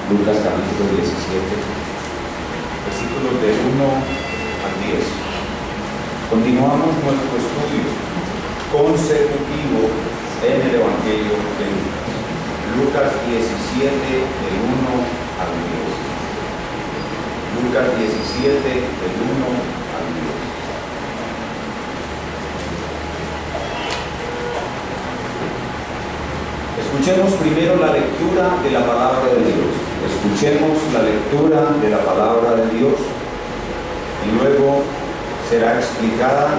Lucas capítulo 17, versículos de 1 al 10. Continuamos nuestro estudio consecutivo en el Evangelio de Lucas. Lucas 17, del 1 al 10. Lucas 17, del 1 al 10. Escuchemos primero la lectura de la palabra de Dios. Escuchemos la lectura de la palabra de Dios y luego será explicada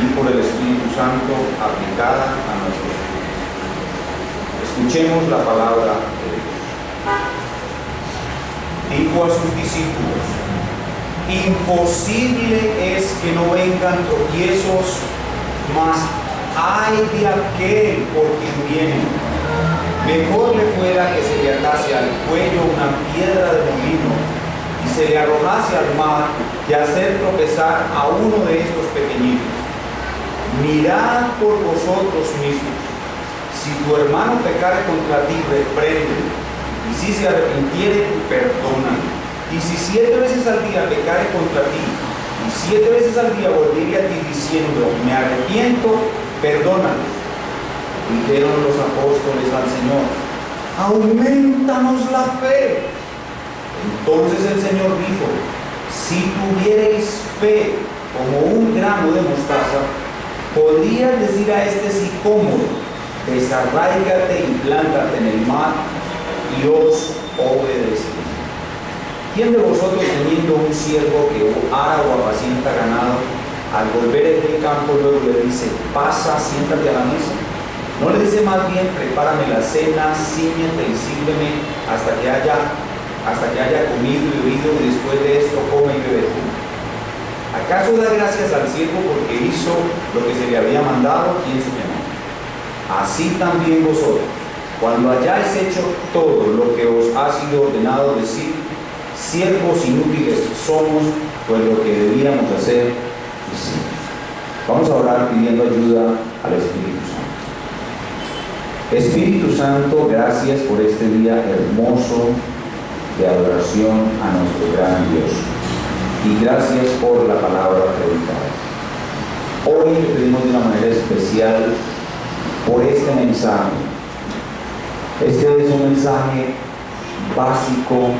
y por el Espíritu Santo aplicada a nuestros vidas. Escuchemos la palabra de Dios. Dijo a sus discípulos: imposible es que no vengan tropiezos, mas ay de aquel por quien vienen. Mejor le fuera que se le atase al cuello una piedra de molino y se le arrojase al mar que hacer tropezar a uno de estos pequeñitos. Mirad por vosotros mismos. Si tu hermano pecare contra ti, repréndele, y si se arrepintiere, perdónale. Y si 7 veces al día pecare contra ti, y 7 veces al día volviere a ti diciendo: me arrepiento, perdónale. Dijeron los apóstoles al Señor: aumentanos la fe. Entonces el Señor dijo: si tuvierais fe como un grano de mostaza, podrías decir a este sicómoro: desarráigate y plántate en el mar, y os obedecerá. ¿Quién de vosotros, teniendo un siervo que ara o apacienta ganado, al volver del campo luego le dice: pasa, siéntate a la mesa? ¿No le dice más bien: prepárame la cena, cíñete y sírveme hasta que haya comido y bebido, y después de esto come y bebe tú? ¿Acaso da gracias al siervo porque hizo lo que se le había mandado? Pienso que no. Así también vosotros, cuando hayáis hecho todo lo que os ha sido ordenado decir, siervos inútiles somos, pues lo que debíamos hacer hicimos. Vamos a orar pidiendo ayuda al Espíritu Santo. Espíritu Santo, gracias por este día hermoso de adoración a nuestro gran Dios. Y gracias por la palabra predicada. Hoy te pedimos de una manera especial por este mensaje. Este es un mensaje básico,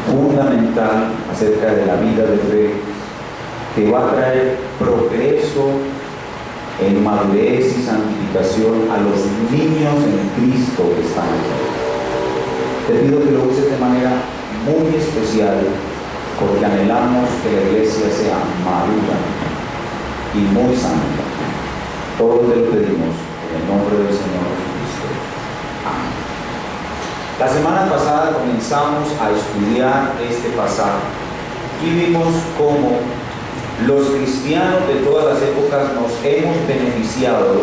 fundamental acerca de la vida de fe, que va a traer progreso en madurez y santificación a los niños en Cristo que están aquí. Te pido que lo uses de manera muy especial, porque anhelamos que la iglesia sea madura y muy santa. Todo te lo pedimos en el nombre del Señor Jesucristo. Amén. La semana pasada comenzamos a estudiar este pasaje y vimos cómo los cristianos de todas las épocas nos hemos beneficiado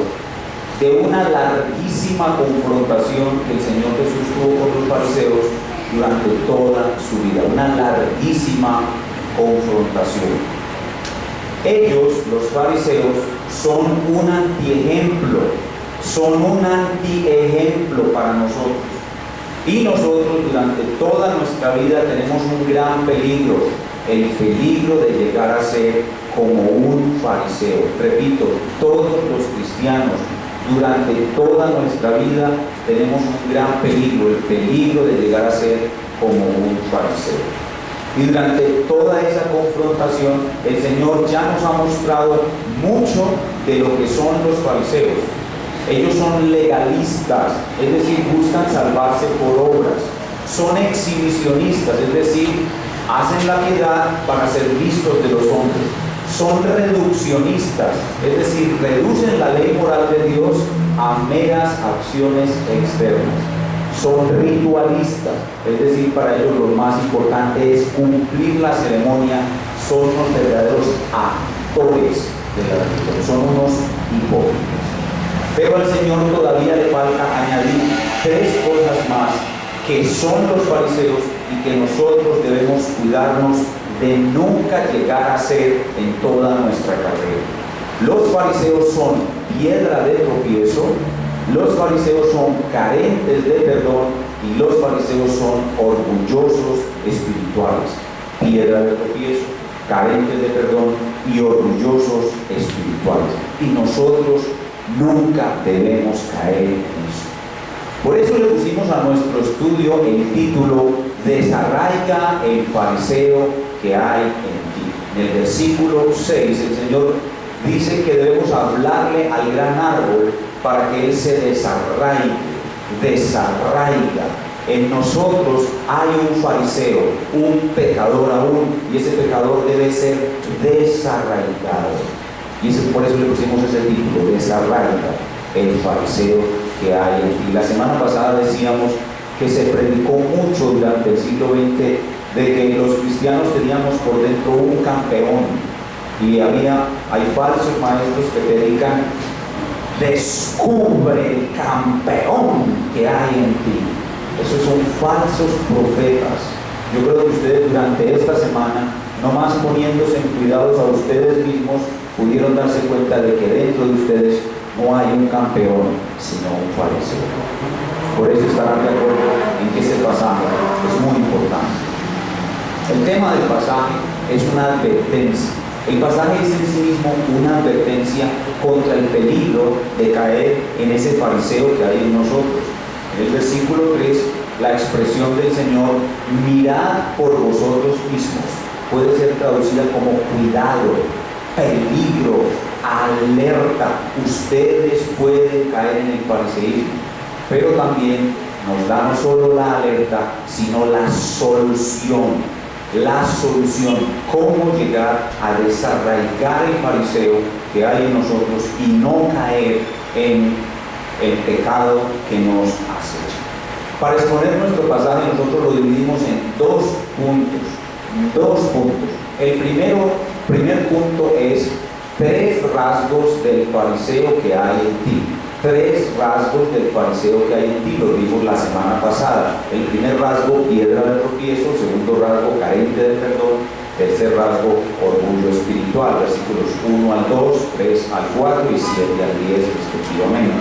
de una larguísima confrontación que el Señor Jesús tuvo con los fariseos durante toda su vida. Una larguísima confrontación. Ellos, los fariseos, son un antiejemplo, para nosotros. Y nosotros durante toda nuestra vida tenemos un gran peligro, el peligro de llegar a ser como un fariseo. Repito, todos los cristianos durante toda nuestra vida tenemos un gran peligro, el peligro de llegar a ser como un fariseo. Y durante toda esa confrontación, el Señor ya nos ha mostrado mucho de lo que son los fariseos. Ellos son legalistas, es decir, buscan salvarse por obras. Son exhibicionistas, es decir, hacen la piedad para ser vistos de los hombres. Son reduccionistas, es decir, reducen la ley moral de Dios a meras acciones externas. Son ritualistas, es decir, para ellos lo más importante es cumplir la ceremonia. Son unos verdaderos actores de la religión, son unos hipócritas. Pero al Señor todavía le falta añadir 3 cosas más que son los fariseos y que nosotros debemos cuidarnos de nunca llegar a ser en toda nuestra carrera. Los fariseos son piedra de tropiezo, los fariseos son carentes de perdón y los fariseos son orgullosos espirituales, piedra de tropiezo, carentes de perdón y orgullosos espirituales. Y nosotros nunca debemos caer en eso. Por eso le pusimos a nuestro estudio el título: Desarraiga el fariseo que hay en ti. En el versículo 6 el Señor dice que debemos hablarle al gran árbol para que él se desarraiga. En nosotros hay un fariseo, un pecador aún, y ese pecador debe ser desarraigado. Y por eso le pusimos ese título: Desarraiga el fariseo que hay en ti. La semana pasada decíamos que se predicó mucho durante el siglo XX de que los cristianos teníamos por dentro un campeón, y hay falsos maestros que predican: descubre el campeón que hay en ti. Esos son falsos profetas. Yo creo que ustedes durante esta semana, nomás poniéndose en cuidados a ustedes mismos, pudieron darse cuenta de que dentro de ustedes no hay un campeón, sino un fariseo. Por eso estarán de acuerdo en que este pasaje es muy importante. El tema del pasaje es una advertencia. El pasaje es en sí mismo una advertencia contra el peligro de caer en ese fariseo que hay en nosotros. En el versículo 3, la expresión del Señor, mirad por vosotros mismos, puede ser traducida como cuidado, peligro, alerta. Ustedes pueden caer en el fariseísmo, pero también nos da no solo la alerta, sino la solución. La solución, cómo llegar a desarraigar el fariseo que hay en nosotros y no caer en el pecado que nos acecha. Para exponer nuestro pasaje, nosotros lo dividimos en dos puntos. El primer punto es 3 rasgos del fariseo que hay en ti. 3 rasgos del fariseo que hay en ti, lo vimos la semana pasada. El primer rasgo, piedra de tropiezo. Segundo rasgo, carente de perdón. Tercer rasgo, orgullo espiritual. Versículos 1 al 2, 3 al 4 y 7 al 10 respectivamente.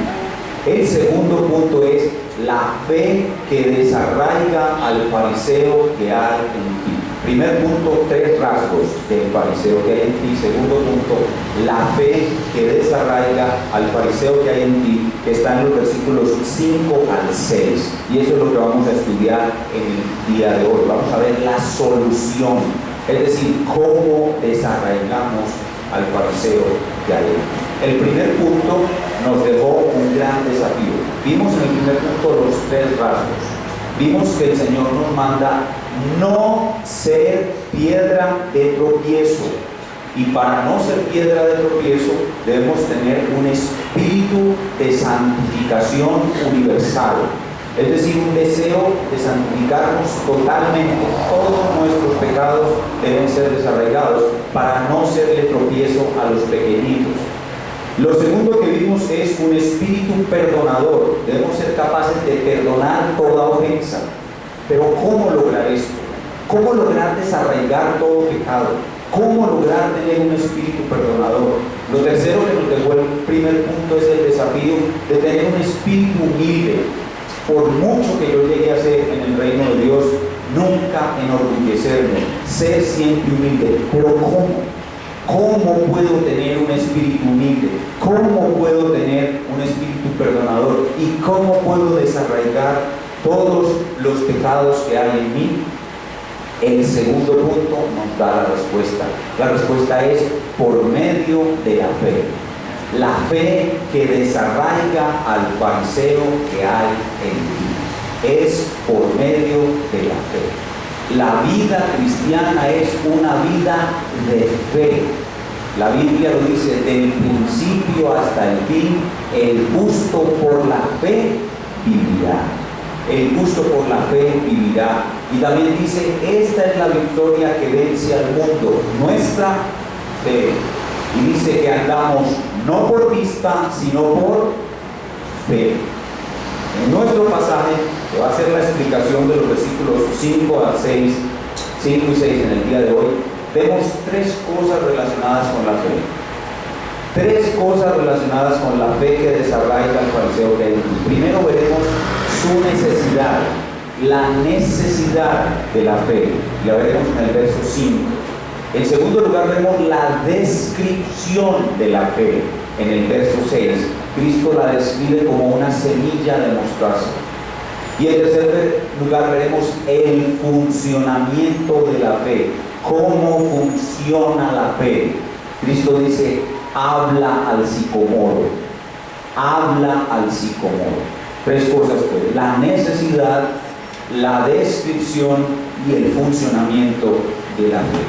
El segundo punto es la fe que desarraiga al fariseo que hay en ti. Primer punto, 3 rasgos del fariseo que hay en ti. Segundo punto, la fe que desarraiga al fariseo que hay en ti, que está en los versículos 5 al 6. Y eso es lo que vamos a estudiar en el día de hoy. Vamos a ver la solución, es decir, cómo desarraigamos al fariseo que hay en ti. El primer punto nos dejó un gran desafío. Vimos en el primer punto los 3 rasgos. Vimos que el Señor nos manda no ser piedra de tropiezo. Y para no ser piedra de tropiezo, debemos tener un espíritu de santificación universal. Es decir, un deseo de santificarnos totalmente. Todos nuestros pecados deben ser desarraigados para no serle tropiezo a los pequeñitos. Lo segundo que vimos es un espíritu perdonador. Debemos ser capaces de perdonar toda ofensa. Pero ¿cómo lograr esto? ¿Cómo lograr desarraigar todo pecado? ¿Cómo lograr tener un espíritu perdonador? Lo tercero que nos dejó el primer punto es el desafío de tener un espíritu humilde. Por mucho que yo llegue a ser en el reino de Dios, nunca enorgullecerme, ser siempre humilde. Pero ¿cómo? ¿Cómo puedo tener un espíritu humilde? ¿Cómo puedo tener un espíritu perdonador? ¿Y cómo puedo desarraigar todos los pecados que hay en mí? El segundo punto nos da la respuesta. La respuesta es por medio de la fe. La fe que desarraiga al fariseo que hay en ti. Es por medio de la fe. La vida cristiana es una vida de fe. La Biblia lo dice: del principio hasta el fin, el justo por la fe vivirá. El justo por la fe vivirá. Y también dice: esta es la victoria que vence al mundo, nuestra fe. Y dice que andamos no por vista, sino por fe. En nuestro pasaje, que va a ser la explicación de los versículos 5 a 6, 5 y 6 en el día de hoy, vemos 3 cosas relacionadas con la fe. 3 cosas relacionadas con la fe que desarraiga al fariseo que hay en ti. Primero veremos su necesidad. la necesidad de la fe. La veremos en el verso 5. En segundo lugar, vemos la descripción de la fe. En el verso 6, Cristo la describe como una semilla de mostaza. Y en tercer lugar, veremos el funcionamiento de la fe. ¿Cómo funciona la fe? Cristo dice, habla al sicomoro. Habla al sicomoro. Tres cosas, pues: la necesidad, la descripción y el funcionamiento de la fe.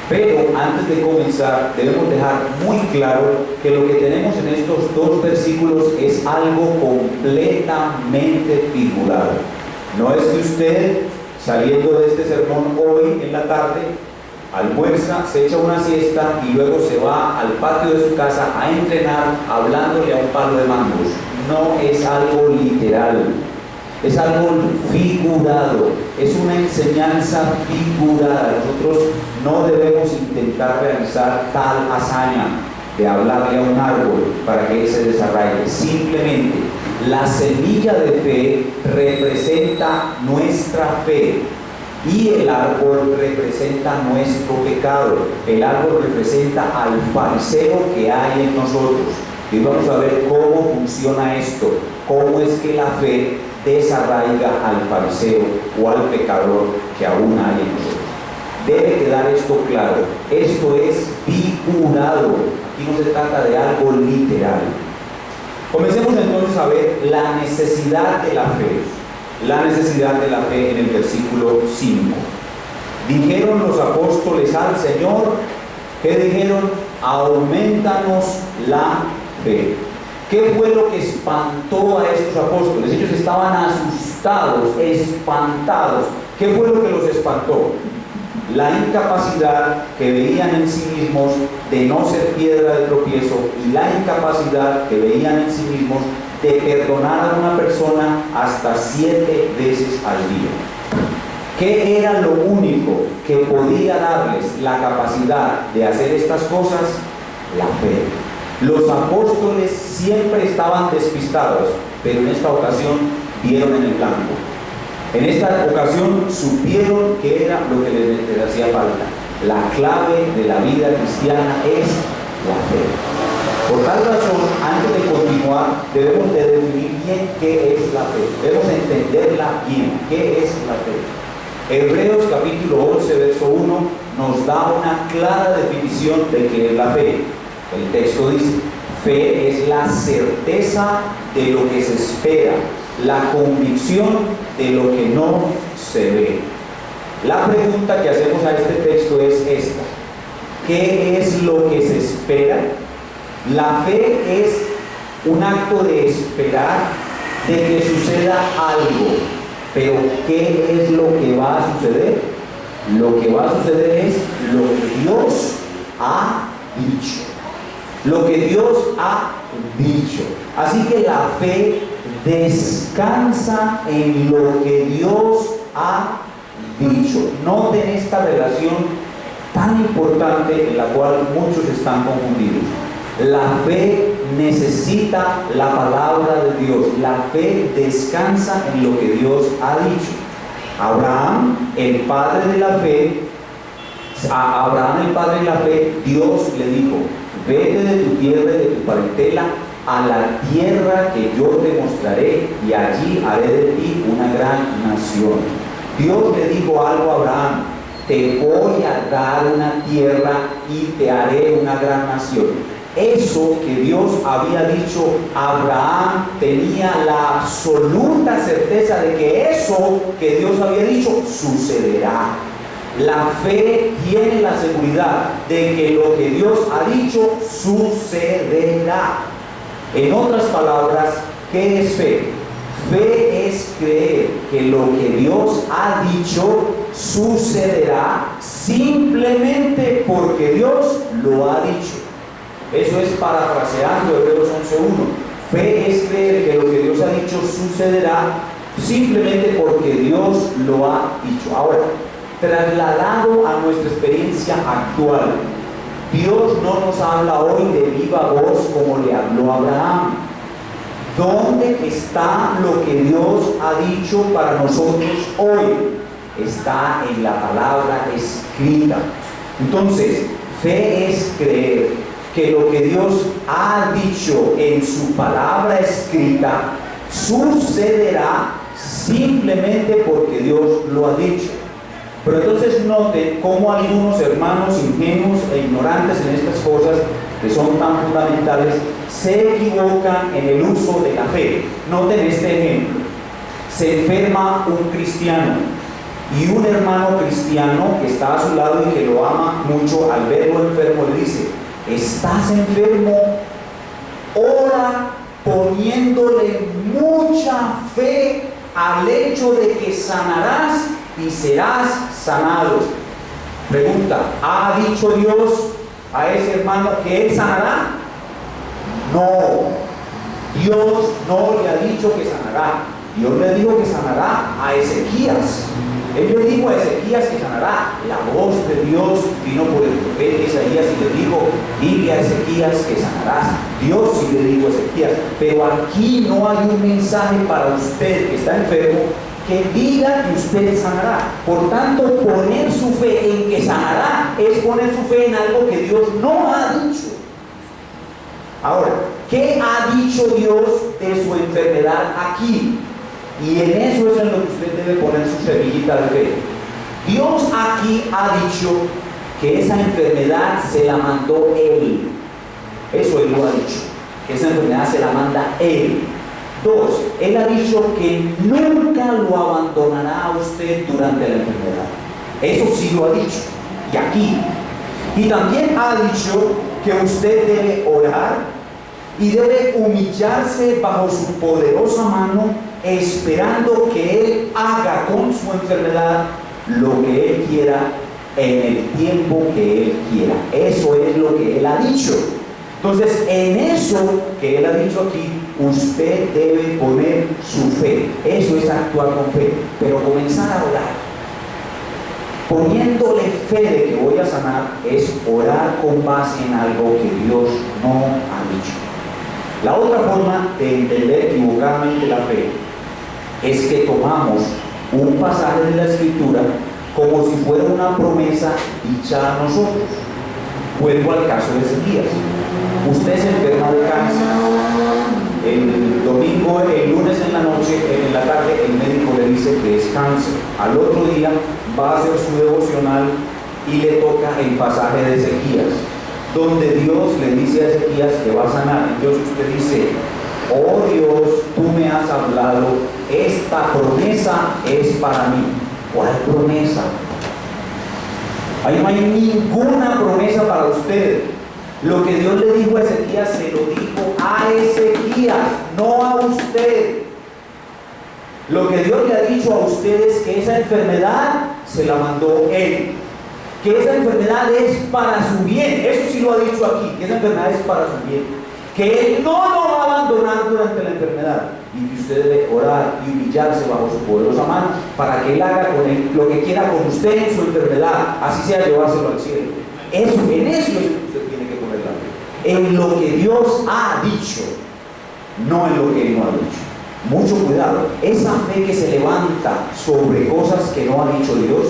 Pero antes de comenzar, debemos dejar muy claro que lo que tenemos en estos dos versículos es algo completamente figurado. No es que usted, saliendo de este sermón hoy en la tarde, almuerza, se echa una siesta y luego se va al patio de su casa a entrenar hablándole a un palo de mangos. No es algo literal. Es algo figurado, es una enseñanza figurada. Nosotros no debemos intentar realizar tal hazaña de hablarle a un árbol para que él se desarraigue. Simplemente, la semilla de fe representa nuestra fe y el árbol representa nuestro pecado. El árbol representa al fariseo que hay en nosotros. Y vamos a ver cómo funciona esto, cómo es que la fe desarraiga al fariseo o al pecador que aún hay en nosotros. Debe quedar esto claro. Esto es figurado. Aquí no se trata de algo literal. Comencemos entonces a ver la necesidad de la fe. La necesidad de la fe en el versículo 5. Dijeron los apóstoles al Señor, ¿qué dijeron? Aumentanos la fe. ¿Qué fue lo que espantó a estos apóstoles? Ellos estaban asustados, espantados. ¿Qué fue lo que los espantó? La incapacidad que veían en sí mismos de no ser piedra de tropiezo y la incapacidad que veían en sí mismos de perdonar a una persona hasta 7 veces al día. ¿Qué era lo único que podía darles la capacidad de hacer estas cosas? La fe. Los apóstoles siempre estaban despistados, pero en esta ocasión vieron en el blanco. En esta ocasión supieron que era lo que les hacía falta. La clave de la vida cristiana es la fe. Por tal razón, antes de continuar, debemos de definir bien qué es la fe. Debemos entenderla bien. ¿Qué es la fe? Hebreos capítulo 11, verso 1 nos da una clara definición de qué es la fe. El texto dice, fe es la certeza de lo que se espera, la convicción de lo que no se ve. La pregunta que hacemos a este texto es esta: ¿qué es lo que se espera? La fe es un acto de esperar de que suceda algo, pero ¿qué es lo que va a suceder? Lo que va a suceder es lo que Dios ha dicho. Lo que Dios ha dicho. Así que la fe descansa en lo que Dios ha dicho. Noten esta relación tan importante en la cual muchos están confundidos. La fe necesita la palabra de Dios. La fe descansa en lo que Dios ha dicho. Abraham, el padre de la fe, a Abraham, el padre de la fe, Dios le dijo: vete de tu tierra y de tu parentela a la tierra que yo te mostraré, y allí haré de ti una gran nación. Dios le dijo algo a Abraham: te voy a dar una tierra y te haré una gran nación. Eso que Dios había dicho a Abraham tenía la absoluta certeza de que eso que Dios había dicho sucederá. La fe tiene la seguridad de que lo que Dios ha dicho sucederá. En otras palabras, ¿qué es fe? Fe es creer que lo que Dios ha dicho sucederá simplemente porque Dios lo ha dicho. Eso es parafraseando Hebreos 11:1. Fe es creer que lo que Dios ha dicho sucederá simplemente porque Dios lo ha dicho. Ahora, trasladado a nuestra experiencia actual, Dios no nos habla hoy de viva voz como le habló a Abraham. ¿Dónde está lo que Dios ha dicho para nosotros hoy? Está en la palabra escrita. Entonces, fe es creer que lo que Dios ha dicho en su palabra escrita sucederá simplemente porque Dios lo ha dicho. Pero entonces noten cómo algunos hermanos ingenuos e ignorantes en estas cosas que son tan fundamentales se equivocan en el uso de la fe. Noten este ejemplo. Se enferma un cristiano y un hermano cristiano que está a su lado y que lo ama mucho, al verlo enfermo le dice: ¿estás enfermo? Ora poniéndole mucha fe al hecho de que sanarás y serás sanado. Pregunta: ¿ha dicho Dios a ese hermano que él sanará? No, Dios no le ha dicho que sanará. Dios le dijo que sanará a Ezequías. Él le dijo a Ezequías que sanará. La voz de Dios vino por el profeta Isaías y le dijo: dile a Ezequías que sanarás. Dios sí le dijo a Ezequías, pero aquí no hay un mensaje para usted que está enfermo que diga que usted sanará. Por tanto, poner su fe en que sanará es poner su fe en algo que Dios no ha dicho. Ahora, ¿qué ha dicho Dios de su enfermedad aquí? Y en eso es en lo que usted debe poner su semillita de fe. Dios aquí ha dicho que esa enfermedad se la mandó Él. Eso Él lo ha dicho. Que esa enfermedad se la manda Él. 2, Él ha dicho que nunca lo abandonará a usted durante la enfermedad. Eso sí lo ha dicho. Y aquí. Y también ha dicho que usted debe orar y debe humillarse bajo su poderosa mano, esperando que Él haga con su enfermedad lo que Él quiera en el tiempo que Él quiera. Eso es lo que Él ha dicho. Entonces, en eso que Él ha dicho aquí, usted debe poner su fe. Eso es actuar con fe. Pero comenzar a orar, poniéndole fe de que voy a sanar, es orar con base en algo que Dios no ha dicho. La otra forma de entender equivocadamente la fe es que tomamos un pasaje de la Escritura como si fuera una promesa dicha a nosotros. Vuelvo al caso de Ezequías. Usted se enferma de cáncer. El domingo, el lunes en la noche, en la tarde, el médico le dice que es cáncer. Al otro día va a hacer su devocional y le toca el pasaje de Ezequías, donde Dios le dice a Ezequías que va a sanar. Entonces usted dice: oh Dios, tú me has hablado, esta promesa es para mí. ¿Cuál promesa? Ahí no hay ninguna promesa para usted. Lo que Dios le dijo a Ezequías, se lo dijo a Ezequías, no a usted. Lo que Dios le ha dicho a usted es que esa enfermedad se la mandó Él, que esa enfermedad es para su bien. Eso sí lo ha dicho aquí, que esa enfermedad es para su bien, que Él no lo va a abandonar durante la enfermedad, y que usted debe orar y humillarse bajo su poderosa mano para que Él haga con él lo que quiera con usted en su enfermedad, así sea llevárselo al cielo. Eso, en eso es lo que usted tiene que poner la fe, en lo que Dios ha dicho, no en lo que Él no ha dicho. Mucho cuidado. Esa fe que se levanta sobre cosas que no ha dicho Dios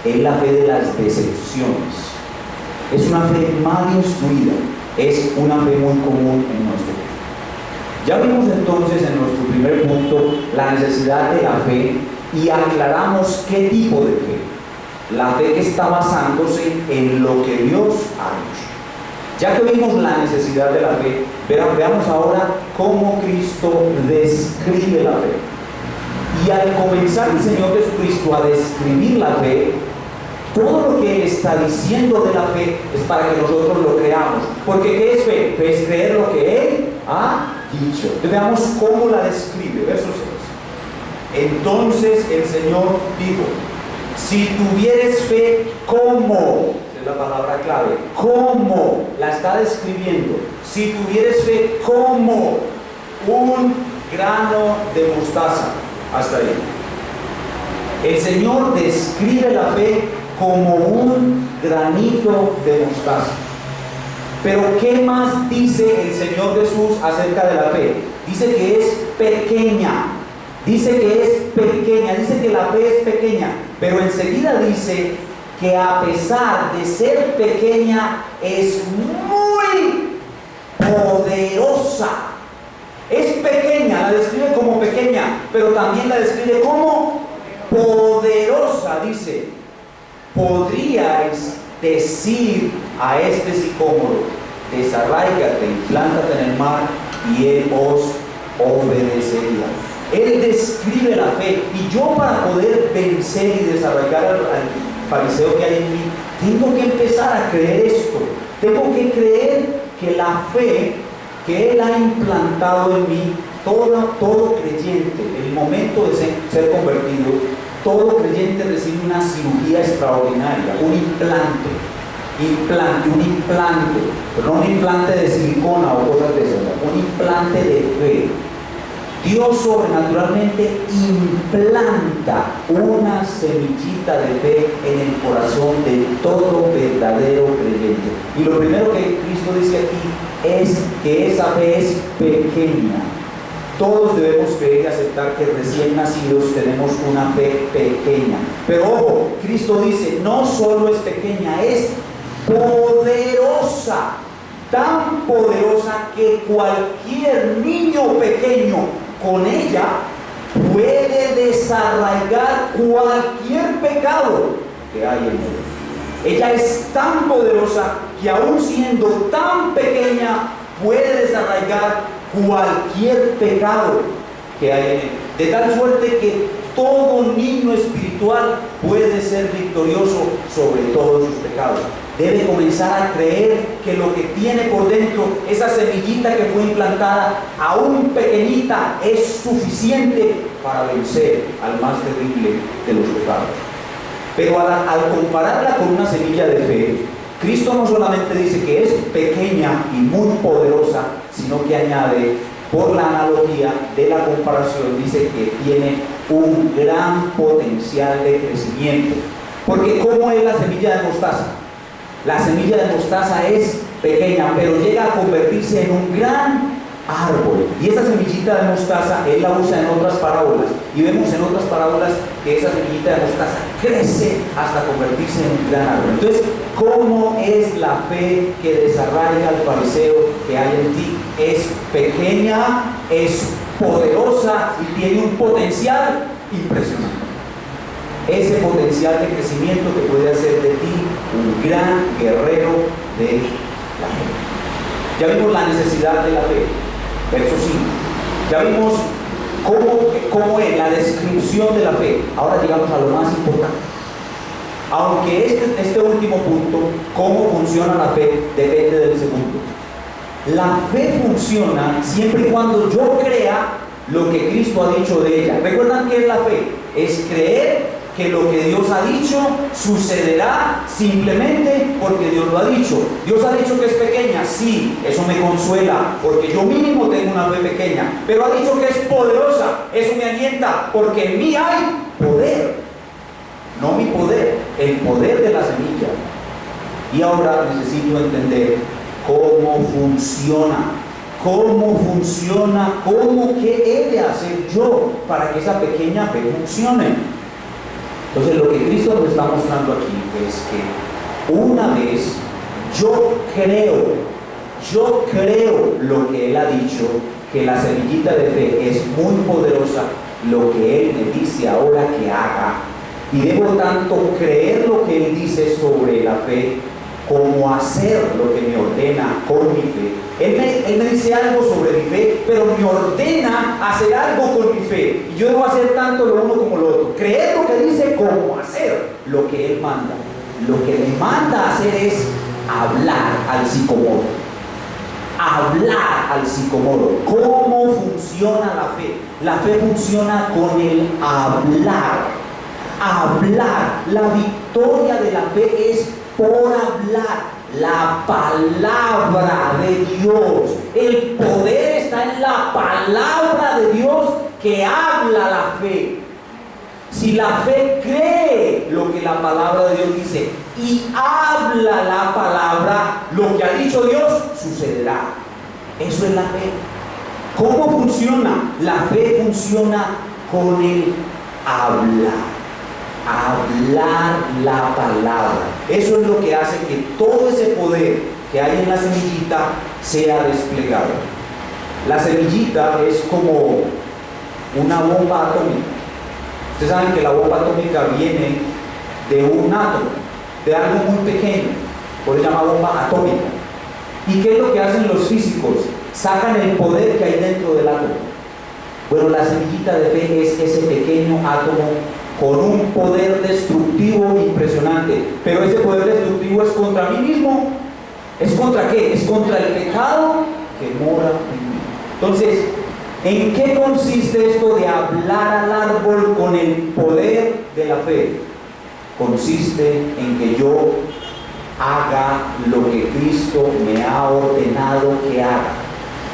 es la fe de las decepciones. Es una fe mal instruida. Es una fe muy común en nuestro tiempo. Ya vimos entonces en nuestro primer punto la necesidad de la fe y aclaramos qué tipo de fe. La fe que está basándose en lo que Dios ha dicho. Ya que vimos la necesidad de la fe, veamos ahora cómo Cristo describe la fe. Y al comenzar el Señor Jesucristo a describir la fe, todo lo que Él está diciendo de la fe es para que nosotros lo creamos. Porque ¿qué es fe? Fe es creer lo que Él ha dicho. Entonces, veamos cómo la describe. Verso 6. Entonces el Señor dijo: si tuvieres fe como, es la palabra clave, como, la está describiendo. Si tuvieres fe como un grano de mostaza. Hasta ahí. El Señor describe la fe como un granito de mostaza. Pero ¿qué más dice el Señor Jesús acerca de la fe? Dice que es pequeña. Dice que es pequeña, dice que la fe es pequeña, pero enseguida dice que a pesar de ser pequeña es muy poderosa. Es pequeña, la describe como pequeña, pero también la describe como poderosa. Dice, podríais decir a este sicómoro, desarráigate y plántate en el mar, y él os obedecería. Él describe la fe, y yo, para poder vencer y desarrollar al fariseo que hay en mí, tengo que empezar a creer esto. Tengo que creer que la fe que Él ha implantado en mí, todo creyente, en el momento de ser convertido, todo creyente recibe una cirugía extraordinaria, un implante, pero no un implante de silicona o cosas de esas, un implante de fe. Dios sobrenaturalmente implanta una semillita de fe en el corazón de todo verdadero creyente. Y lo primero que Cristo dice aquí es que esa fe es pequeña. Todos debemos creer y aceptar que recién nacidos tenemos una fe pequeña. Pero ojo, Cristo dice, no solo es pequeña, es poderosa. Tan poderosa que cualquier niño pequeño con ella puede desarraigar cualquier pecado que hay en él. Ella es tan poderosa que, aún siendo tan pequeña, puede desarraigar cualquier pecado que hay en él. De tal suerte que todo niño espiritual puede ser victorioso sobre todos sus pecados. Debe comenzar a creer que lo que tiene por dentro, esa semillita que fue implantada, aún pequeñita, es suficiente para vencer al más terrible de los pecados. Pero al compararla con una semilla de fe, Cristo no solamente dice que es pequeña y muy poderosa, sino que añade, por la analogía de la comparación, dice que tiene un gran potencial de crecimiento. Porque ¿cómo es la semilla de mostaza? La semilla de mostaza es pequeña, pero llega a convertirse en un gran árbol. Y esa semillita de mostaza Él la usa en otras parábolas. Y vemos en otras parábolas que esa semillita de mostaza crece hasta convertirse en un gran árbol. Entonces, ¿cómo es la fe que desarraiga al fariseo que hay en ti? Es pequeña, es poderosa y tiene un potencial impresionante. Ese potencial de crecimiento que puede hacer de ti un gran guerrero de la fe. Ya vimos la necesidad de la fe, verso 5. Ya vimos cómo es la descripción de la fe. Ahora llegamos a lo más importante. Aunque este último punto, cómo funciona la fe, depende del segundo. La fe funciona siempre y cuando yo crea lo que Cristo ha dicho de ella. ¿Recuerdan qué es la fe? Es creer que lo que Dios ha dicho sucederá simplemente porque Dios lo ha dicho. Dios ha dicho que es pequeña, sí, eso me consuela, porque yo mínimo tengo una fe pequeña. Pero ha dicho que es poderosa, eso me alienta, porque en mí hay poder. No mi poder, el poder de la semilla. Y ahora necesito entender cómo funciona, qué he de hacer yo para que esa pequeña fe funcione. Entonces, lo que Cristo nos está mostrando aquí es que una vez yo creo lo que Él ha dicho, que la semillita de fe es muy poderosa, lo que Él me dice ahora que haga, y debo tanto creer lo que Él dice sobre la fe, como hacer lo que me ordena con mi fe. Él me dice algo sobre mi fe, pero me ordena hacer algo con mi fe. Y yo debo hacer tanto lo uno como lo otro. Creer lo que dice, como hacer lo que Él manda. Lo que me manda hacer es hablar al sicomoro. Hablar al sicomoro. ¿Cómo funciona la fe? La fe funciona con el hablar. Hablar. La victoria de la fe es por hablar la palabra de Dios. El poder está en la palabra de Dios que habla la fe. Si la fe cree lo que la palabra de Dios dice, y habla la palabra, lo que ha dicho Dios sucederá. Eso es la fe. ¿Cómo funciona? La fe funciona con el hablar. Hablar la palabra. Eso es lo que hace que todo ese poder que hay en la semillita sea desplegado. La semillita es como una bomba atómica. Ustedes saben que la bomba atómica viene de un átomo, de algo muy pequeño, por eso se llama bomba atómica. ¿Y qué es lo que hacen los físicos? Sacan el poder que hay dentro del átomo. Bueno, la semillita de fe es ese pequeño átomo con un poder destructivo impresionante. Pero ese poder destructivo es contra mí mismo. ¿Es contra qué? Es contra el pecado que mora en mí. Entonces, ¿en qué consiste esto de hablar al árbol con el poder de la fe? Consiste en que yo haga lo que Cristo me ha ordenado que haga.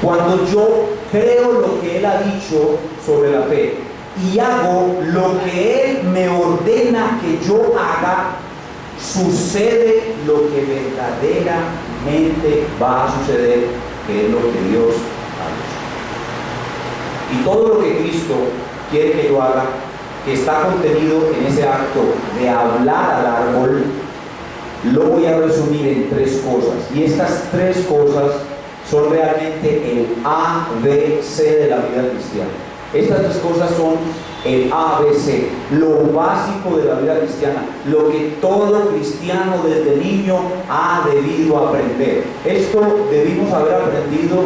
Cuando yo creo lo que Él ha dicho sobre la fe y hago lo que Él me ordena que yo haga, sucede lo que verdaderamente va a suceder, que es lo que Dios ha dicho. Y todo lo que Cristo quiere que yo haga, que está contenido en ese acto de hablar al árbol, lo voy a resumir en tres cosas. Y estas tres cosas son realmente el ABC de la vida cristiana. Estas tres cosas son el ABC, lo básico de la vida cristiana, lo que todo cristiano desde niño ha debido aprender. Esto debimos haber aprendido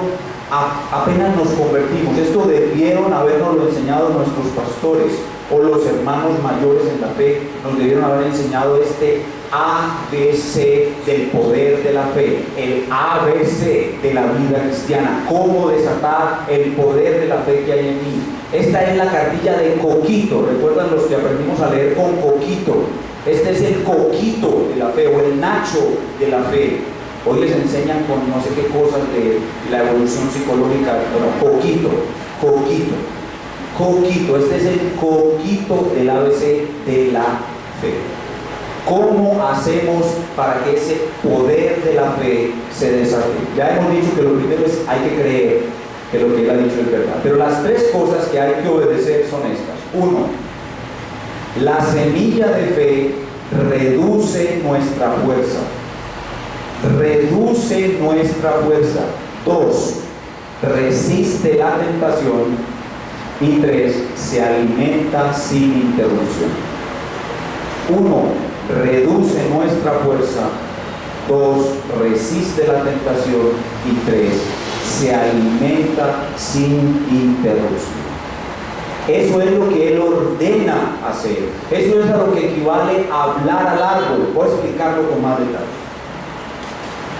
apenas nos convertimos. Esto debieron habernos enseñado nuestros pastores o los hermanos mayores en la fe. Nos debieron haber enseñado este ABC del poder de la fe, el ABC de la vida cristiana, cómo desatar el poder de la fe que hay en mí. Esta es la cartilla de Coquito. ¿Recuerdan los que aprendimos a leer con Coquito? Este es el Coquito de la fe, o el Nacho de la fe. Hoy les enseñan con no sé qué cosas de la evolución psicológica. Bueno, Coquito. Este es el Coquito del ABC de la fe. ¿Cómo hacemos para que ese poder de la fe se desate? Ya hemos dicho que lo primero es hay que creer que lo que Él ha dicho es verdad. Pero las tres cosas que hay que obedecer son estas. 1. La semilla de fe reduce nuestra fuerza. Reduce nuestra fuerza. 2. Resiste la tentación. Y 3. Se alimenta sin interrupción. 1. Reduce nuestra fuerza. 2. Resiste la tentación. Y 3. Se alimenta sin interrupción. Eso es lo que Él ordena hacer. Eso es a lo que equivale a hablar al árbol. Voy a explicarlo con más detalle.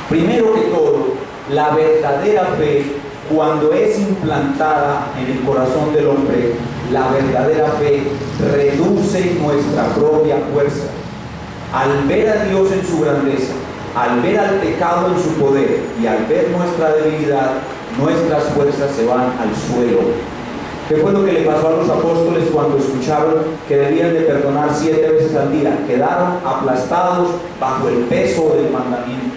Primero que todo, la verdadera fe, cuando es implantada en el corazón del hombre, la verdadera fe reduce nuestra propia fuerza. Al ver a Dios en su grandeza, al ver al pecado en su poder y al ver nuestra debilidad, nuestras fuerzas se van al suelo. ¿Qué fue lo que le pasó a los apóstoles cuando escucharon que debían de perdonar 7 veces al día? Quedaron aplastados bajo el peso del mandamiento.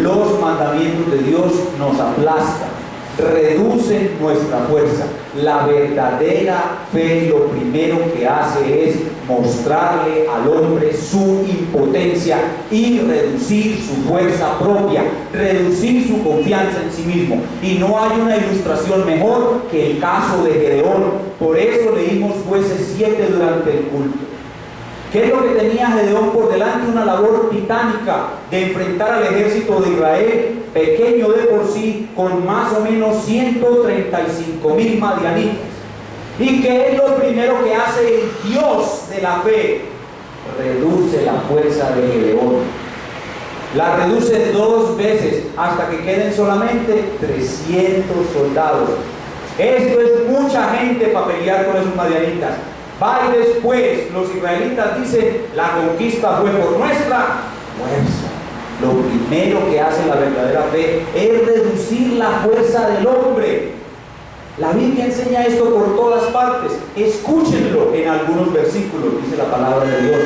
Los mandamientos de Dios nos aplastan, reducen nuestra fuerza. La verdadera fe lo primero que hace es mostrarle al hombre su impotencia y reducir su fuerza propia, reducir su confianza en sí mismo. Y no hay una ilustración mejor que el caso de Gedeón. Por eso leímos Jueces 7 durante el culto. ¿Qué es lo que tenía Gedeón por delante? Una labor titánica de enfrentar al ejército de Israel, pequeño de por sí, con más o menos 135,000 madianitas. ¿Y qué es lo primero que hace el Dios de la fe? Reduce la fuerza de Gedeón. La reduce 2 veces hasta que queden solamente 300 soldados. Esto es mucha gente para pelear con esos madianitas. Va y después los israelitas dicen, la conquista fue por nuestra fuerza. Lo primero que hace la verdadera fe es reducir la fuerza del hombre. La Biblia enseña esto por todas partes. Escúchenlo en algunos versículos, dice la palabra de Dios.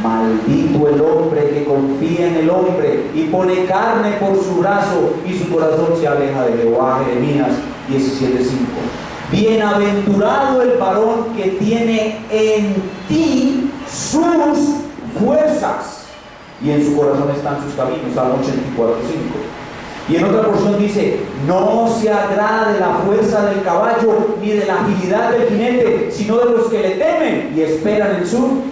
Maldito el hombre que confía en el hombre y pone carne por su brazo y su corazón se aleja de Jehová. Jeremías 17:5. Bienaventurado el varón que tiene en ti sus fuerzas y en su corazón están sus caminos. Salmo 84:5. Y en otra porción dice: no se agrada de la fuerza del caballo ni de la agilidad del jinete, sino de los que le temen y esperan en su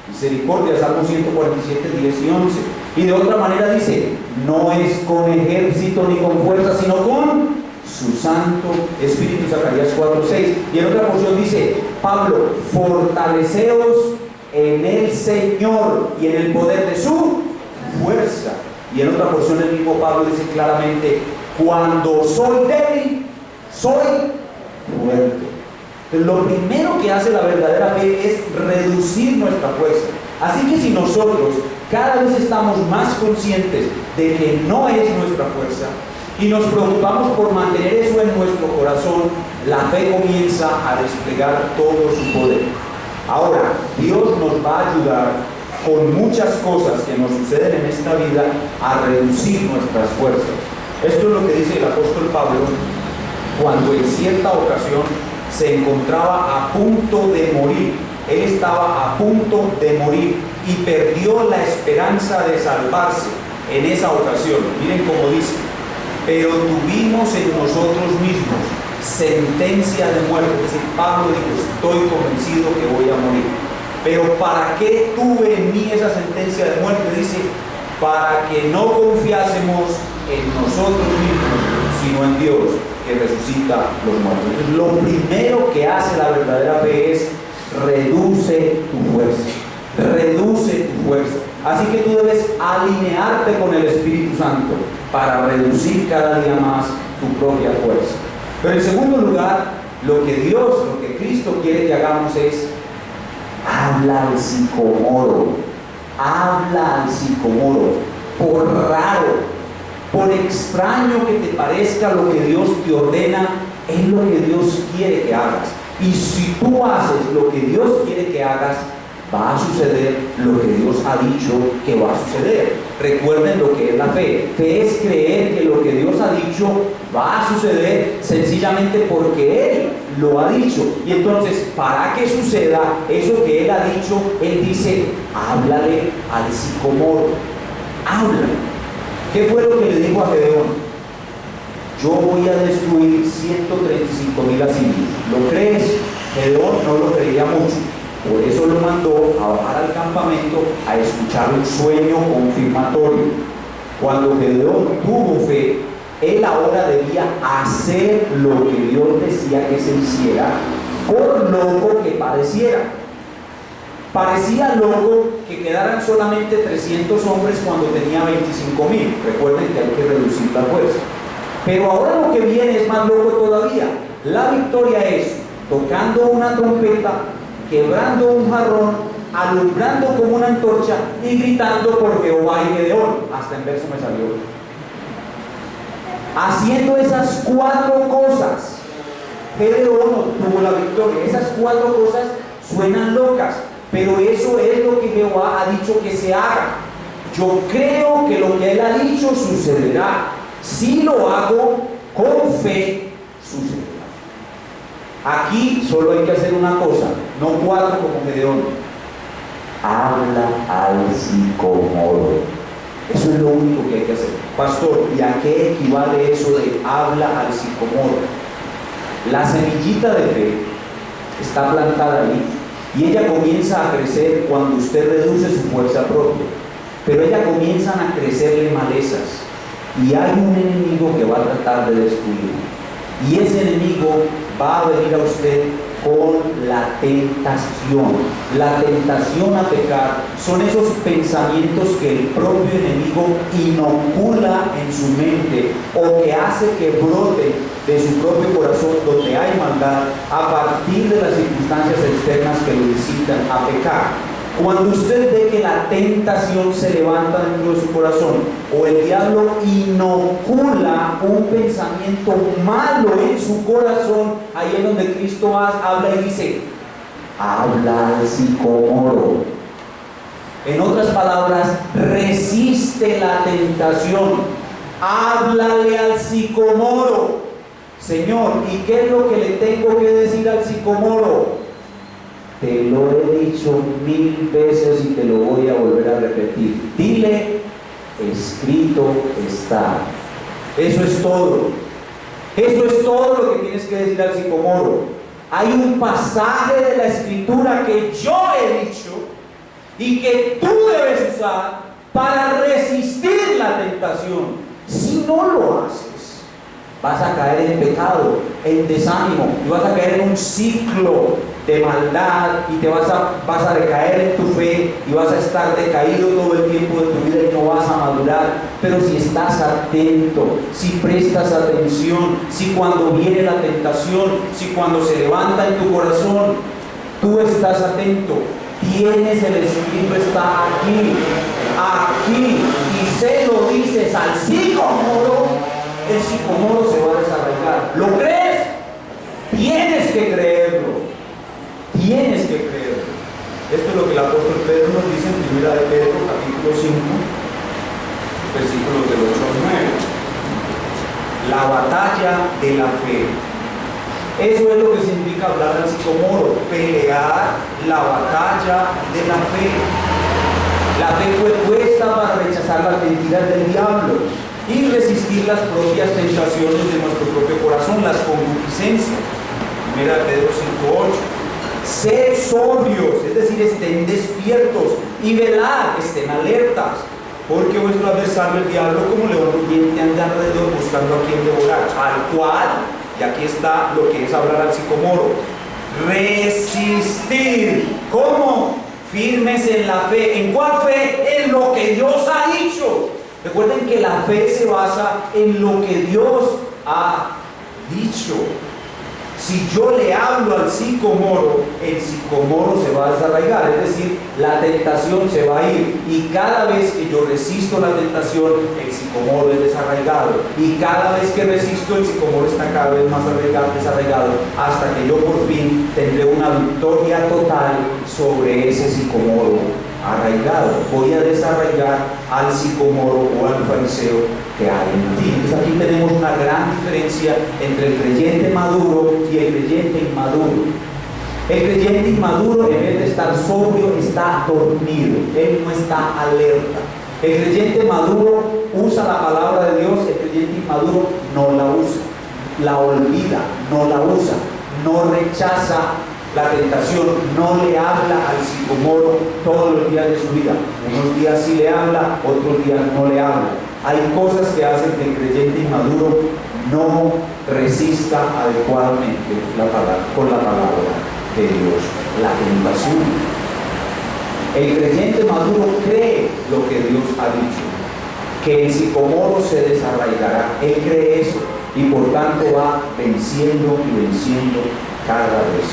misericordia. Salmo 147:10 y 11. Y de otra manera dice: no es con ejército ni con fuerza, sino con su Santo Espíritu. Zacarías 4:6. Y en otra porción dice Pablo: fortaleceos en el Señor y en el poder de su fuerza. Y en otra porción el mismo Pablo dice claramente: cuando soy débil, soy fuerte. Entonces, lo primero que hace la verdadera fe es reducir nuestra fuerza. Así que si nosotros cada vez estamos más conscientes de que no es nuestra fuerza y nos preocupamos por mantener eso en nuestro corazón, la fe comienza a desplegar todo su poder. Ahora, Dios nos va a ayudar con muchas cosas que nos suceden en esta vida a reducir nuestras fuerzas. Esto es lo que dice el apóstol Pablo cuando en cierta ocasión se encontraba a punto de morir. Él estaba a punto de morir y perdió la esperanza de salvarse en esa ocasión. Miren cómo dice: pero tuvimos en nosotros mismos sentencia de muerte. Es decir, Pablo dijo: estoy convencido que voy a morir. Pero ¿para qué tuve en mí esa sentencia de muerte? Dice: para que no confiásemos en nosotros mismos, sino en Dios, que resucita los muertos. Entonces, lo primero que hace la verdadera fe es reduce tu fuerza. Reduce tu fuerza. Así que tú debes alinearte con el Espíritu Santo para reducir cada día más tu propia fuerza. Pero en segundo lugar, lo que Cristo quiere que hagamos es: habla al sicomoro, habla al sicomoro. Por raro, por extraño que te parezca lo que Dios te ordena, es lo que Dios quiere que hagas. Y si tú haces lo que Dios quiere que hagas, va a suceder lo que Dios ha dicho que va a suceder. Recuerden lo que es la fe. Fe es creer que lo que Dios ha dicho va a suceder sencillamente porque Él lo ha dicho. Y entonces, para que suceda eso que Él ha dicho, Él dice: háblale al sicomoro. Háblale. ¿Qué fue lo que le dijo a Gedeón? Yo voy a destruir 135,000 asirios. ¿Lo crees? Gedeón no lo creía mucho. Por eso lo mandó a bajar al campamento a escuchar un sueño confirmatorio. Cuando Gedeón tuvo fe, él ahora debía hacer lo que Dios decía que se hiciera, por loco que pareciera. Parecía loco que quedaran solamente 300 hombres cuando tenía 25,000. Recuerden que hay que reducir la fuerza. Pero ahora lo que viene es más loco todavía. La victoria es tocando una trompeta, quebrando un jarrón, alumbrando como una antorcha y gritando por Jehová y Gedeón. Hasta en verso me salió. Haciendo esas 4 cosas, Gedeón obtuvo la victoria. Esas 4 cosas suenan locas, pero eso es lo que Jehová ha dicho que se haga. Yo creo que lo que Él ha dicho sucederá. Si lo hago con fe, sucederá. Aquí solo hay que hacer una cosa, no 4 como Gedeón. Habla al sicomoro. Eso es lo único que hay que hacer. Pastor, ¿y a qué equivale eso de habla al sicomoro? La semillita de fe está plantada ahí y ella comienza a crecer cuando usted reduce su fuerza propia. Pero ella comienzan a crecerle malezas y hay un enemigo que va a tratar de destruirlo. Y ese enemigo va a venir a usted con la tentación. La tentación a pecar son esos pensamientos que el propio enemigo inocula en su mente o que hace que broten de su propio corazón donde hay maldad a partir de las circunstancias externas que lo incitan a pecar. Cuando usted ve que la tentación se levanta dentro de su corazón o el diablo inocula un pensamiento malo en su corazón, ahí es donde Cristo habla y dice: habla al sicomoro. En otras palabras, resiste la tentación. Háblale al sicomoro. Señor, ¿y qué es lo que le tengo que decir al sicomoro? Te lo he dicho 1000 veces y te lo voy a volver a repetir. Dile, escrito está. Eso es todo. Eso es todo lo que tienes que decir al sicomoro. Hay un pasaje de la Escritura que yo he dicho y que tú debes usar para resistir la tentación. Si no lo haces, vas a caer en pecado, en desánimo, y vas a caer en un ciclo de maldad y te vas a decaer en tu fe y vas a estar decaído todo el tiempo de tu vida y no vas a madurar. Pero si estás atento, si prestas atención, si cuando viene la tentación, si cuando se levanta en tu corazón, tú estás atento, tienes el Espíritu, está aquí, y se lo dices al sicomoro, el sicomoro se va a desarraigar. ¿Lo crees? Tienes que creerlo. Tienes que creerlo. Esto es lo que el apóstol Pedro nos dice en 1 de Pedro, capítulo 5, versículos del 8 al 9. La batalla de la fe. Eso es lo que significa hablar al sicomoro, pelear la batalla de la fe. La fe fue puesta para rechazar las mentiras del diablo y resistir las propias tentaciones de nuestro propio corazón, las concupiscencias. 1 Pedro 5:8. Sed sobrios, es decir, estén despiertos y velad, estén alertas, porque vuestro adversario el diablo, como león rugiente, anda alrededor buscando a quien devorar, al cual, y aquí está lo que es hablar al sicomoro, resistir. ¿Cómo? Firmes en la fe. ¿En cuál fe? En lo que Dios ha dicho. Recuerden que la fe se basa en lo que Dios ha dicho. Si yo le hablo al sicomoro, el sicomoro se va a desarraigar, es decir, la tentación se va a ir. Y cada vez que yo resisto la tentación, el sicomoro es desarraigado. Y cada vez que resisto, el sicomoro está cada vez más desarraigado, hasta que yo por fin tendré una victoria total sobre ese sicomoro arraigado. Voy a desarraigar al sicomoro o al fariseo que hay en ti. Entonces aquí tenemos una gran diferencia entre el creyente maduro y el creyente inmaduro. El creyente inmaduro, en vez de estar sobrio, está dormido. Él no está alerta. El creyente maduro usa la palabra de Dios, el creyente inmaduro no la usa, la olvida, no la usa, no rechaza la tentación, no le habla al sicomoro todos los días de su vida. Unos días sí le habla, otros días no le habla. Hay cosas que hacen que el creyente inmaduro no resista adecuadamente con la palabra de Dios, la tentación. El creyente maduro cree lo que Dios ha dicho, que el sicomoro se desarraigará. Él cree eso y por tanto va venciendo y venciendo cada vez.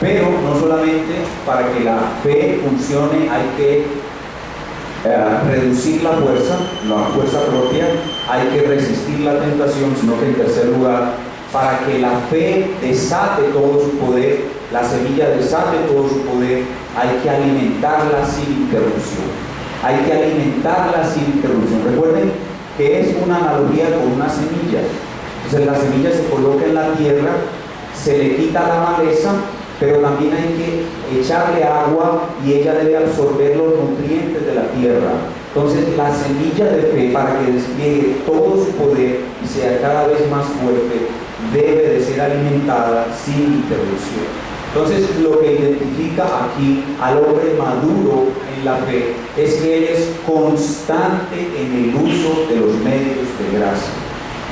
Pero no solamente para que la fe funcione hay que reducir la fuerza propia, hay que resistir la tentación, sino que en tercer lugar, para que la fe desate todo su poder, la semilla desate todo su poder, hay que alimentarla sin interrupción. Hay que alimentarla sin interrupción. Recuerden que es una analogía con una semilla. Entonces la semilla se coloca en la tierra, se le quita la maleza, pero también hay que echarle agua y ella debe absorber los nutrientes de la tierra. Entonces la semilla de fe, para que despliegue todo su poder y sea cada vez más fuerte, debe de ser alimentada sin interrupción. Entonces lo que identifica aquí al hombre maduro en la fe es que él es constante en el uso de los medios de gracia.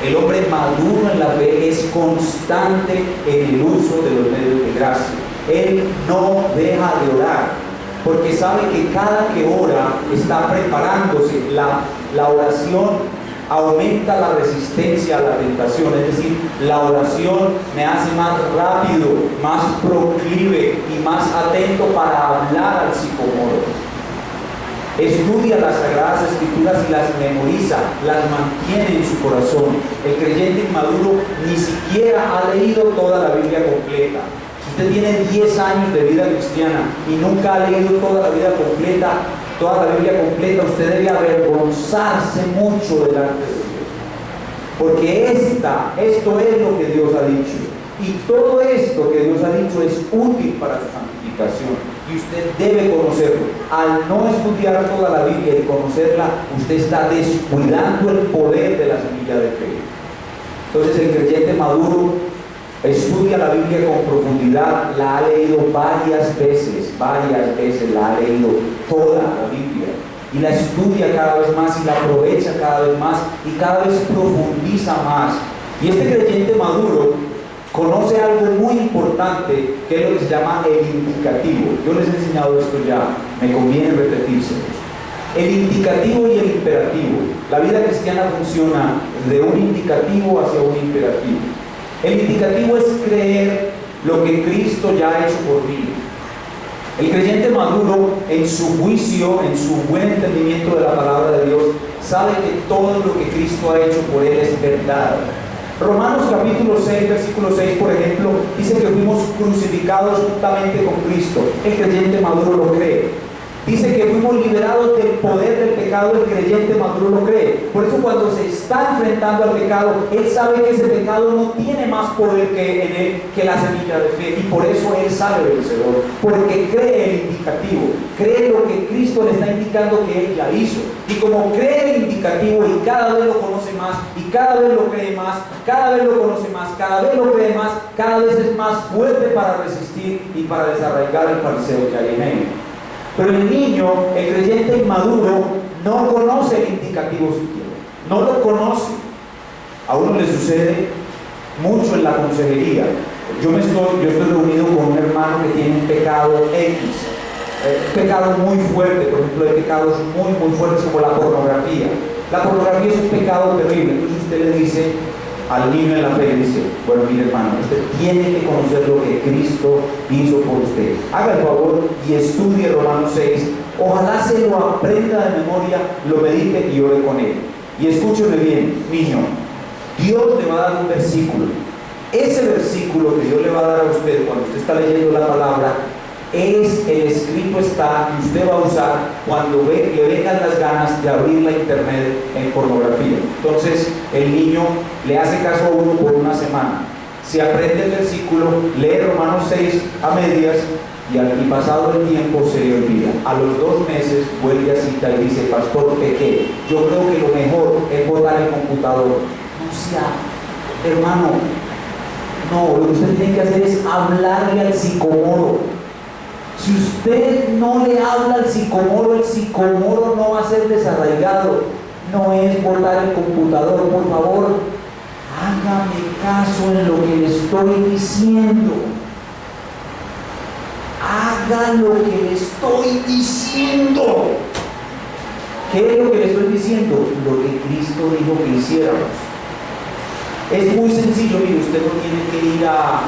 El hombre maduro en la fe es constante en el uso de los medios de gracia. Él no deja de orar, porque sabe que cada que ora está preparándose. La oración aumenta la resistencia a la tentación, es decir, la oración me hace más rápido, más proclive y más atento para hablar al sicomoro. Estudia las Sagradas Escrituras y las memoriza, las mantiene en su corazón. El creyente inmaduro ni siquiera ha leído toda la Biblia completa. Si usted tiene 10 años de vida cristiana y nunca ha leído toda la vida completa, toda la Biblia completa, usted debe avergonzarse mucho delante de Dios. Porque esto es lo que Dios ha dicho. Y todo esto que Dios ha dicho es útil para su santificación. Y usted debe conocerlo. Al no estudiar toda la Biblia y conocerla, usted está descuidando el poder de la semilla de fe. Entonces el creyente maduro estudia la Biblia con profundidad, la ha leído varias veces, la ha leído toda la Biblia. Y la estudia cada vez más y la aprovecha cada vez más y cada vez profundiza más. Y este creyente maduro conoce algo muy importante, que es lo que se llama el indicativo. Yo les he enseñado esto ya, me conviene repetirse. El indicativo y el imperativo. La vida cristiana funciona de un indicativo hacia un imperativo. El indicativo es creer lo que Cristo ya ha hecho por mí. El creyente maduro, en su juicio, en su buen entendimiento de la palabra de Dios, sabe que todo lo que Cristo ha hecho por él es verdad. Romanos capítulo 6, versículo 6, por ejemplo, dice que fuimos crucificados juntamente con Cristo. El creyente maduro lo cree. Dice que fuimos liberados del poder del pecado, el creyente maduro lo cree. Por eso cuando se está enfrentando al pecado, él sabe que ese pecado no tiene más poder que en él, que la semilla de fe. Y por eso él sale vencedor, porque cree el indicativo, cree lo que Cristo le está indicando que él ya hizo. Y como cree el indicativo y cada vez lo conoce más, y cada vez lo cree más, cada vez lo conoce más, cada vez lo cree más, cada vez es más fuerte para resistir y para desarraigar el fariseo que hay en él. Pero el niño, el creyente inmaduro, no conoce el indicativo siquiera, no lo conoce. A uno le sucede mucho en la consejería. Yo estoy reunido con un hermano que tiene un pecado X, un pecado muy fuerte. Por ejemplo, hay pecados muy fuertes como la pornografía. La pornografía es un pecado terrible. Entonces usted le dice al niño en la fe, dice: bueno, mire hermano, usted tiene que conocer lo que Cristo hizo por usted. Haga el favor y estudie Romanos 6. Ojalá se lo aprenda de memoria, lo medite y ore con él. Y escúcheme bien, niño, Dios le va a dar un versículo. Ese versículo que Dios le va a dar a usted cuando usted está leyendo la palabra es el escrito está que usted va a usar cuando le vengan las ganas de abrir la internet en pornografía. Entonces el niño le hace caso a uno por una semana, se aprende el versículo, lee Romanos 6 a medias y pasado el tiempo se le olvida. A los 2 meses vuelve a cita y dice: pastor, pequé, yo creo que lo mejor es botar el computador. No sea, hermano, no, lo que usted tiene que hacer es hablarle al psicomoro. Si usted no le habla al psicomoro, el psicomoro no va a ser desarraigado. No es botar el computador. Por favor, hágame caso en lo que le estoy diciendo. Haga lo que le estoy diciendo. ¿Qué es lo que le estoy diciendo? Lo que Cristo dijo que hiciéramos. Es muy sencillo, mire, usted no tiene que ir a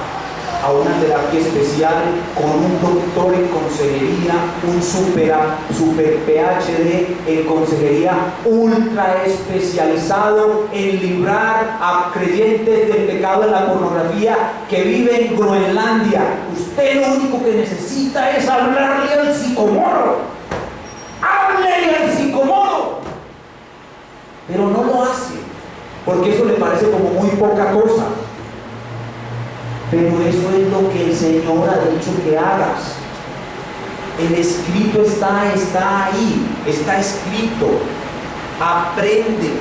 una terapia especial con un doctor en consejería, un super PhD en consejería ultra especializado en librar a creyentes del pecado de la pornografía que vive en Groenlandia. Usted lo único que necesita es hablarle al psicomoro. ¡Háblele al psicomoro! Pero no lo hace, porque eso le parece como muy poca cosa. Pero eso es lo que el Señor ha dicho que hagas. El escrito está ahí, está escrito. Aprende.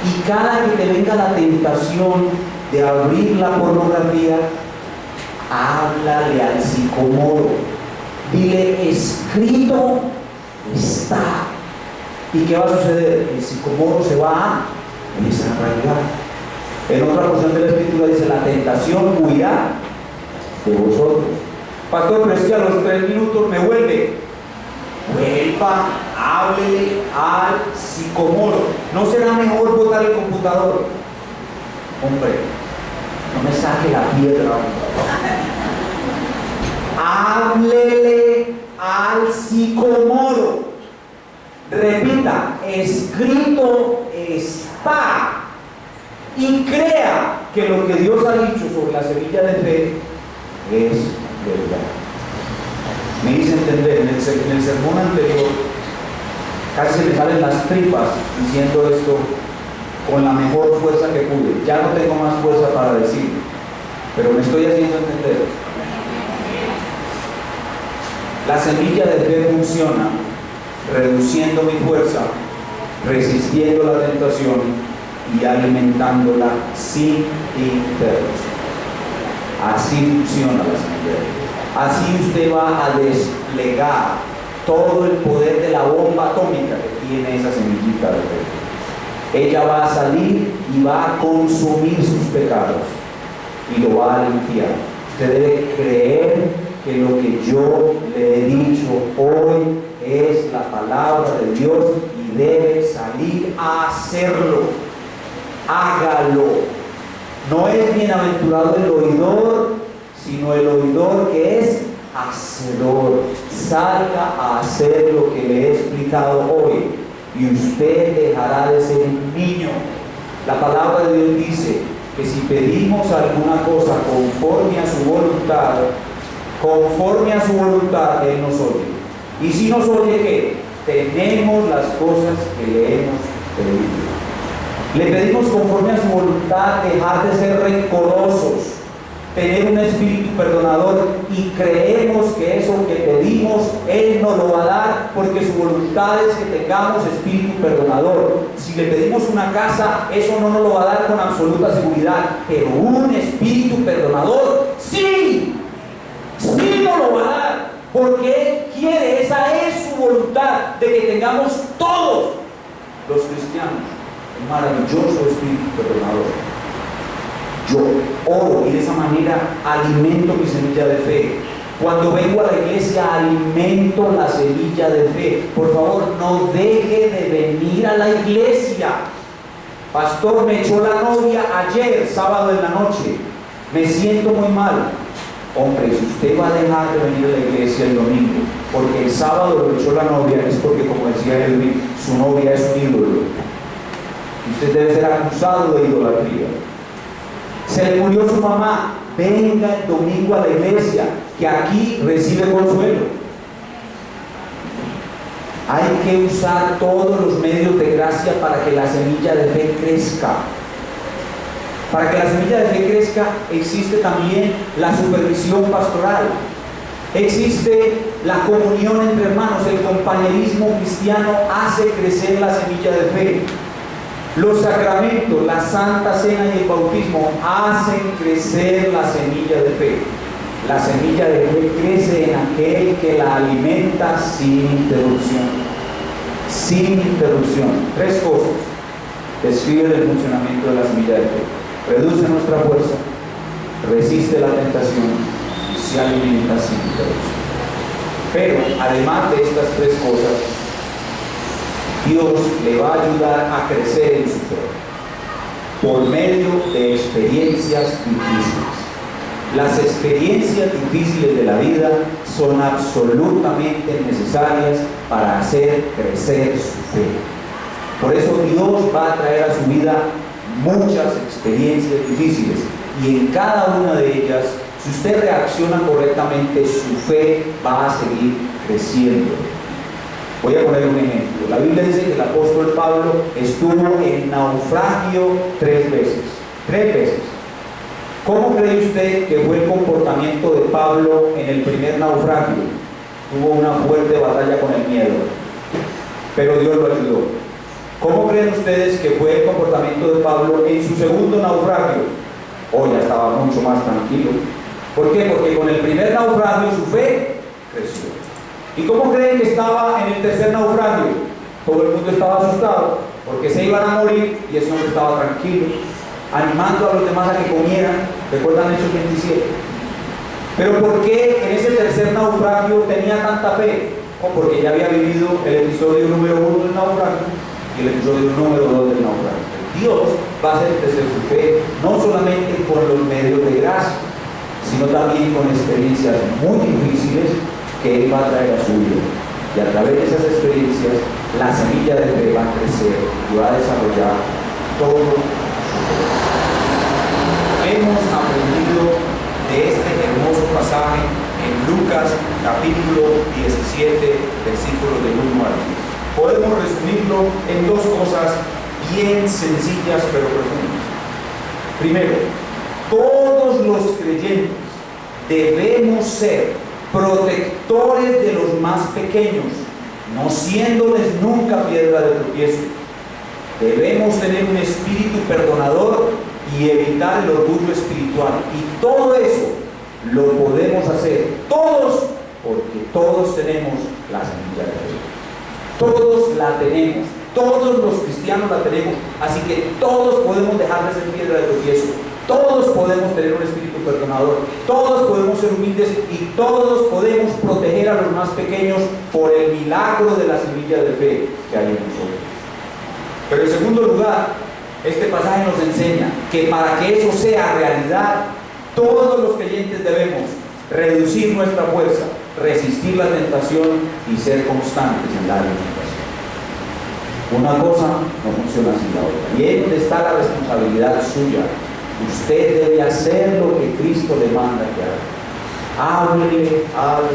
Y cada que te venga la tentación de abrir la pornografía, háblale al psicomoro. Dile: escrito está. ¿Y qué va a suceder? El psicomoro se va a desarraigar. En otra porción de la escritura dice: la tentación huirá de vosotros. Pastor, pero es que a los 3 minutos me vuelve. Vuelva, háblele al psicomoro. ¿No será mejor botar el computador? Hombre, no me saque la piedra. Háblele al psicomoro. Repita: escrito está. Y crea que lo que Dios ha dicho sobre la semilla de fe es verdad. Me hice entender, en el sermón anterior, casi se me salen las tripas diciendo esto con la mejor fuerza que pude. Ya no tengo más fuerza para decirlo, pero me estoy haciendo entender. La semilla de fe funciona reduciendo mi fuerza, resistiendo la tentación y alimentándola sin interrupción. Así funciona la semilla de fe. Así usted va a desplegar todo el poder de la bomba atómica que tiene esa semillita de fe. Ella va a salir y va a consumir sus pecados y lo va a limpiar. Usted debe creer que lo que yo le he dicho hoy es la palabra de Dios y debe salir a hacerlo. Hágalo. No es bienaventurado el oidor, sino el oidor que es hacedor. Salga a hacer lo que le he explicado hoy y usted dejará de ser un niño. La palabra de Dios dice que si pedimos alguna cosa conforme a su voluntad, Él nos oye. Y si nos oye, ¿qué? Tenemos las cosas que le hemos pedido. Le pedimos conforme a su voluntad dejar de ser rencorosos, tener un espíritu perdonador, y creemos que eso que pedimos Él nos lo va a dar, porque su voluntad es que tengamos espíritu perdonador. Si le pedimos una casa, eso no nos lo va a dar con absoluta seguridad, pero un espíritu perdonador sí nos lo va a dar, porque Él quiere, esa es su voluntad, de que tengamos todos los cristianos un maravilloso espíritu perdonador. Yo oro y de esa manera alimento mi semilla de fe. Cuando vengo a la iglesia, alimento la semilla de fe. Por favor, no deje de venir a la iglesia. Pastor, me echó la novia ayer, sábado en la noche. Me siento muy mal. Hombre, si usted va a dejar de venir a la iglesia el domingo, porque el sábado lo echó la novia, es porque, como decía Edwin, su novia es un ídolo. Usted debe ser acusado de idolatría. Se le murió su mamá, venga el domingo a la iglesia, que aquí recibe consuelo. Hay que usar todos los medios de gracia para que la semilla de fe crezca. Para que la semilla de fe crezca, existe también la supervisión pastoral. Existe la comunión entre hermanos. El compañerismo cristiano hace crecer la semilla de fe. Los sacramentos, la Santa Cena y el bautismo hacen crecer la semilla de fe. La semilla de fe crece en aquel que la alimenta sin interrupción. Sin interrupción. Tres cosas describen el funcionamiento de la semilla de fe: reduce nuestra fuerza, resiste la tentación y se alimenta sin interrupción. Pero además de estas tres cosas, Dios le va a ayudar a crecer en su fe por medio de experiencias difíciles. Las experiencias difíciles de la vida son absolutamente necesarias para hacer crecer su fe. Por eso Dios va a traer a su vida muchas experiencias difíciles, y en cada una de ellas, si usted reacciona correctamente, su fe va a seguir creciendo. Voy a poner un ejemplo. La Biblia dice que el apóstol Pablo estuvo en naufragio 3 veces. 3 veces. ¿Cómo cree usted que fue el comportamiento de Pablo en el primer naufragio? Tuvo una fuerte batalla con el miedo, pero Dios lo ayudó. ¿Cómo creen ustedes que fue el comportamiento de Pablo en su segundo naufragio? Hoy ya estaba mucho más tranquilo. ¿Por qué? Porque con el primer naufragio su fe creció. ¿Y cómo creen que estaba en el tercer naufragio? Todo el mundo estaba asustado porque se iban a morir y ese hombre estaba tranquilo, animando a los demás a que comieran. ¿Recuerdan Hechos 27? Pero ¿por qué en ese tercer naufragio tenía tanta fe? Porque ya había vivido el episodio número 1 del naufragio y el episodio número 2 del naufragio. Dios va a hacer crecer su fe no solamente con los medios de gracia, sino también con experiencias muy difíciles que Él va a traer a su vida. Y a través de esas experiencias, la semilla de fe va a crecer y va a desarrollar todo su poder. Hemos aprendido de este hermoso pasaje Lucas capítulo 17, versículos del 1 al 10. Podemos resumirlo en dos cosas bien sencillas pero profundas. Primero, todos los creyentes debemos ser protectores de los más pequeños, no siéndoles nunca piedra de tropiezo. Debemos tener un espíritu perdonador y evitar el orgullo espiritual. Y todo eso lo podemos hacer todos, porque todos tenemos la semilla de Dios. Todos la tenemos, todos los cristianos la tenemos, así que todos podemos dejar de ser piedra de tropiezo, todos podemos tener un espíritu perdonador, todos podemos ser humildes y todos podemos proteger a los más pequeños por el milagro de la semilla de fe que hay en nosotros. Pero en segundo lugar, este pasaje nos enseña que para que eso sea realidad, todos los creyentes debemos reducir nuestra fuerza, resistir la tentación y ser constantes en la alimentación. Una cosa no funciona sin la otra. Y ahí donde está la responsabilidad suya. Usted debe hacer lo que Cristo le manda que haga. Hable al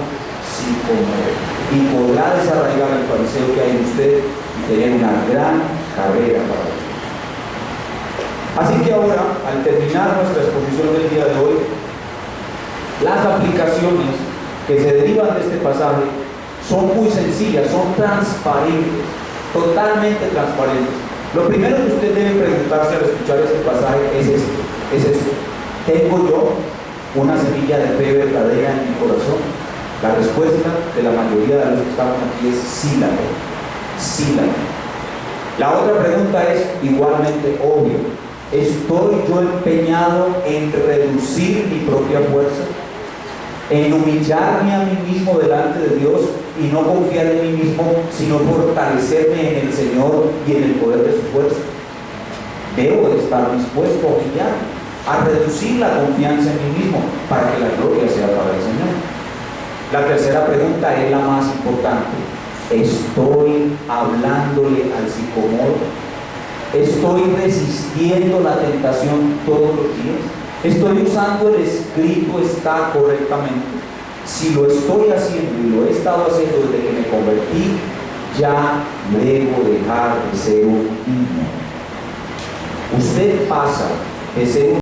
psicólogo y podrá desarraigar el fariseo que hay en usted y tener una gran carrera para usted. Así que ahora, al terminar nuestra exposición del día de hoy, las aplicaciones que se derivan de este pasaje son muy sencillas, son transparentes, totalmente transparentes. Lo primero que usted debe preguntarse al escuchar este pasaje es esto: ¿tengo yo una semilla de fe verdadera en mi corazón? La respuesta de la mayoría de los que estamos aquí es sí la tengo, sí la tengo. La otra pregunta es igualmente obvia: ¿estoy yo empeñado en reducir mi propia fuerza? ¿En humillarme a mí mismo delante de Dios y no confiar en mí mismo, sino fortalecerme en el Señor y en el poder de su fuerza? Debo de estar dispuesto a humillarme, a reducir la confianza en mí mismo para que la gloria sea para el Señor. La tercera pregunta es la más importante: ¿estoy hablándole al psicómodo? ¿Estoy resistiendo la tentación todos los días? ¿Estoy usando el escrito está correctamente? Si lo estoy haciendo y lo he estado haciendo desde que me convertí, ya debo dejar de ser un niño. Usted pasa de ser un